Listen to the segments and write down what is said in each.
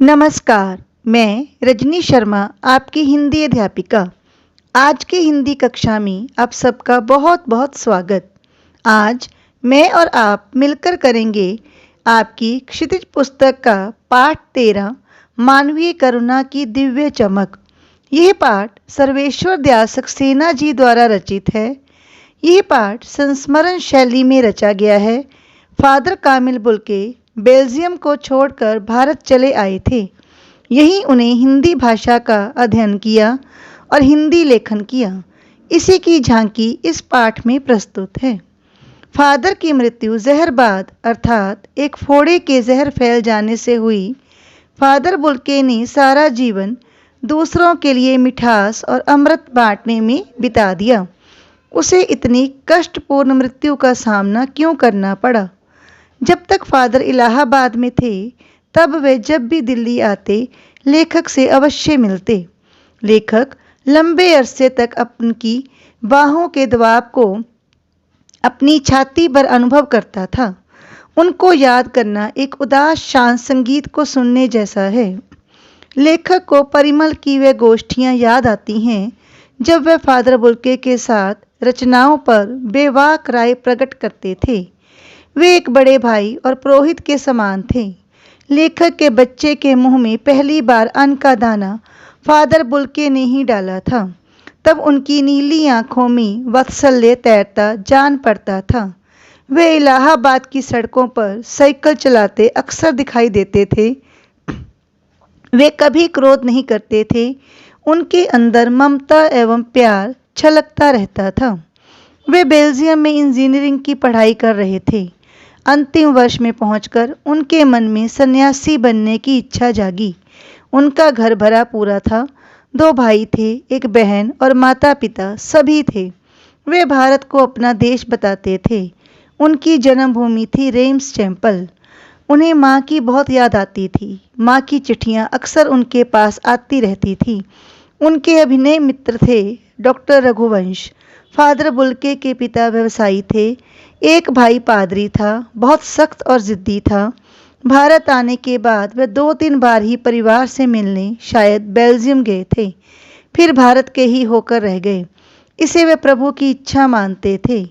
नमस्कार, मैं रजनी शर्मा आपकी हिंदी अध्यापिका। आज की हिंदी कक्षा में आप सबका बहुत बहुत स्वागत। आज मैं और आप मिलकर करेंगे आपकी क्षितिज पुस्तक का पाठ 13 मानवीय करुणा की दिव्य चमक। यह पाठ सर्वेश्वर दयाल सक्सेना जी द्वारा रचित है। यह पाठ संस्मरण शैली में रचा गया है। फादर कामिल बुल्के बेल्जियम को छोड़कर भारत चले आए थे। यहीं उन्हें हिंदी भाषा का अध्ययन किया और हिंदी लेखन किया। इसी की झांकी इस पाठ में प्रस्तुत है। फादर की मृत्यु जहरबाद अर्थात एक फोड़े के जहर फैल जाने से हुई। फादर बुल्के ने सारा जीवन दूसरों के लिए मिठास और अमृत बांटने में बिता दिया। उसे इतनी कष्टपूर्ण मृत्यु का सामना क्यों करना पड़ा? जब तक फादर इलाहाबाद में थे तब वे जब भी दिल्ली आते लेखक से अवश्य मिलते। लेखक लंबे अरसे तक उनकी बाहों के दबाव को अपनी छाती पर अनुभव करता था। उनको याद करना एक उदास शांत संगीत को सुनने जैसा है। लेखक को परिमल की वे गोष्ठियां याद आती हैं जब वे फादर बुल्के के साथ रचनाओं पर बेबाक राय प्रकट करते थे। वे एक बड़े भाई और पुरोहित के समान थे। लेखक के बच्चे के मुंह में पहली बार अन्न का दाना फादर बुल्के ने ही डाला था। तब उनकी नीली आंखों में वात्सल्य तैरता जान पड़ता था। वे इलाहाबाद की सड़कों पर साइकिल चलाते अक्सर दिखाई देते थे। वे कभी क्रोध नहीं करते थे। उनके अंदर ममता एवं प्यार छलकता रहता था। वे बेल्जियम में इंजीनियरिंग की पढ़ाई कर रहे थे। अंतिम वर्ष में पहुंचकर उनके मन में सन्यासी बनने की इच्छा जागी। उनका घर भरा पूरा था। 2 भाई थे, एक बहन और माता पिता सभी थे। वे भारत को अपना देश बताते थे। उनकी जन्मभूमि थी रेम्स टेम्पल। उन्हें माँ की बहुत याद आती थी। माँ की चिट्ठियाँ अक्सर उनके पास आती रहती थी। उनके अभिनय मित्र थे डॉक्टर रघुवंश। फादर बुल्के के पिता व्यवसायी थे। एक भाई पादरी था, बहुत सख्त और जिद्दी था। भारत आने के बाद वे 2-3 बार ही परिवार से मिलने शायद बेल्जियम गए थे, फिर भारत के ही होकर रह गए। इसे वे प्रभु की इच्छा मानते थे।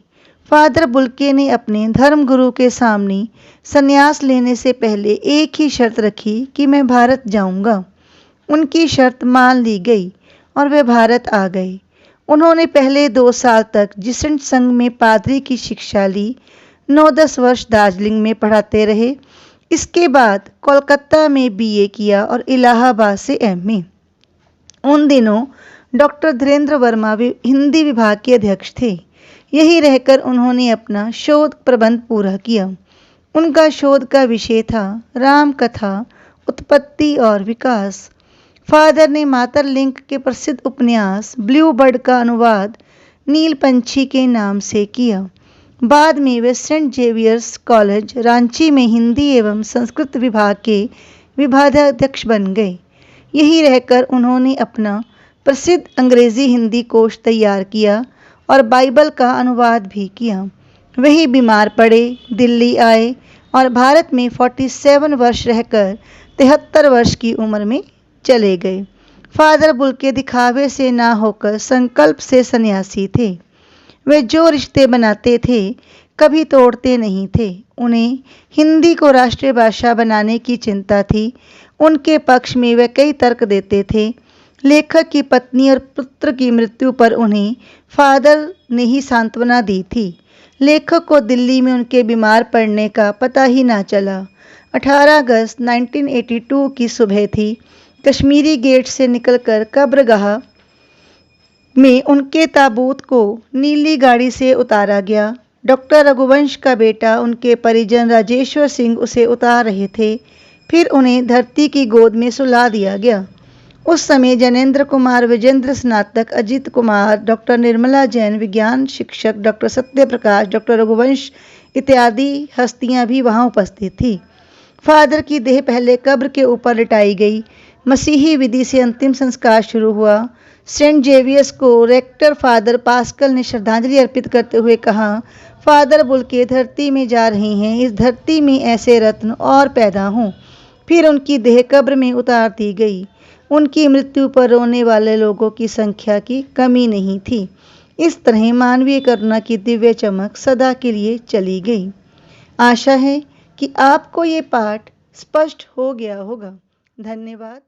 फादर बुल्के ने अपने धर्मगुरु के सामने संन्यास लेने से पहले एक ही शर्त रखी कि मैं भारत जाऊंगा। उनकी शर्त मान ली गई और वे भारत आ गए। उन्होंने पहले 2 साल तक जिसेंट संघ में पादरी की शिक्षा ली। 9-10 वर्ष दार्जिलिंग में पढ़ाते रहे। इसके बाद कोलकाता में बीए किया और इलाहाबाद से एमए। उन दिनों डॉक्टर धीरेन्द्र वर्मा हिंदी विभाग के अध्यक्ष थे। यहीं रहकर उन्होंने अपना शोध प्रबंध पूरा किया। उनका शोध का विषय था राम कथा, उत्पत्ति और विकास। फादर ने मातरलिंक के प्रसिद्ध उपन्यास ब्लू बर्ड का अनुवाद नील पंछी के नाम से किया। बाद में वे सेंट जेवियर्स कॉलेज रांची में हिंदी एवं संस्कृत विभाग के विभागाध्यक्ष बन गए। यहीं रहकर उन्होंने अपना प्रसिद्ध अंग्रेजी हिंदी कोश तैयार किया और बाइबल का अनुवाद भी किया। वही बीमार पड़े, दिल्ली आए और भारत में 47 वर्ष रहकर 73 वर्ष की उम्र में चले गए। फादर बुल्के दिखावे से ना होकर संकल्प से सन्यासी थे। वे जो रिश्ते बनाते थे कभी तोड़ते नहीं थे। उन्हें हिंदी को राष्ट्रीय भाषा बनाने की चिंता थी। उनके पक्ष में वे कई तर्क देते थे। लेखक की पत्नी और पुत्र की मृत्यु पर उन्हें फादर ने ही सांत्वना दी थी। लेखक को दिल्ली में उनके बीमार पड़ने का पता ही ना चला। 18 अगस्त 1982 की सुबह थी। कश्मीरी गेट से निकलकर कब्रगाह में उनके ताबूत को नीली गाड़ी से उतारा गया। डॉक्टर रघुवंश का बेटा, उनके परिजन राजेश्वर सिंह उसे उतार रहे थे। फिर उन्हें धरती की गोद में सुला दिया गया। उस समय जनेंद्र कुमार, विजेंद्र स्नातक, अजित कुमार, डॉक्टर निर्मला जैन, विज्ञान शिक्षक डॉक्टर सत्य प्रकाश, डॉक्टर रघुवंश इत्यादि हस्तियां भी वहां उपस्थित थी। फादर की देह पहले कब्र के ऊपर लिटाई गई। मसीही विधि से अंतिम संस्कार शुरू हुआ। सेंट जेवियर्स को रेक्टर फादर पास्कल ने श्रद्धांजलि अर्पित करते हुए कहा, फादर बुल्के धरती में जा रही हैं। इस धरती में ऐसे रत्न और पैदा हों। फिर उनकी देह कब्र में उतार दी गई। उनकी मृत्यु पर रोने वाले लोगों की संख्या की कमी नहीं थी। इस तरह मानवीय करुणा की दिव्य चमक सदा के लिए चली गई। आशा है कि आपको ये पाठ स्पष्ट हो गया होगा। धन्यवाद।